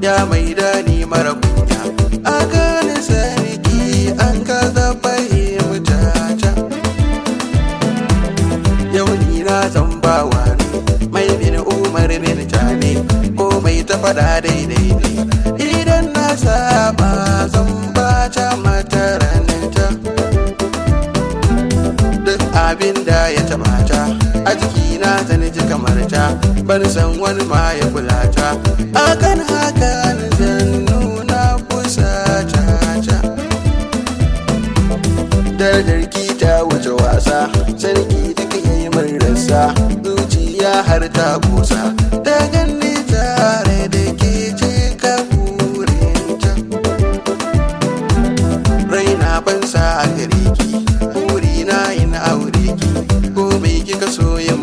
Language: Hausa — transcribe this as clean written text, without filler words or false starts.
ya mai da ni mara kunya a gane sarki an kaza fahimta ta. Yau ni na san bawa ne mai bin umar bin jani ko mai ta faɗa daidai ne idan na saba zan bata mata rananta. Duk abin da ya taɓa ta a jikina zan ji kamar ta ban san wani ma ya kula ta akan hakan zan nuna kusa ta. Dardarki ta wuce wasa sarki duk yayi min rasa zuciya har ta kusa ta ganni tare da ke cika burinta. Raina ban sa a gare ki burina ina aure ki ko mai kika so yin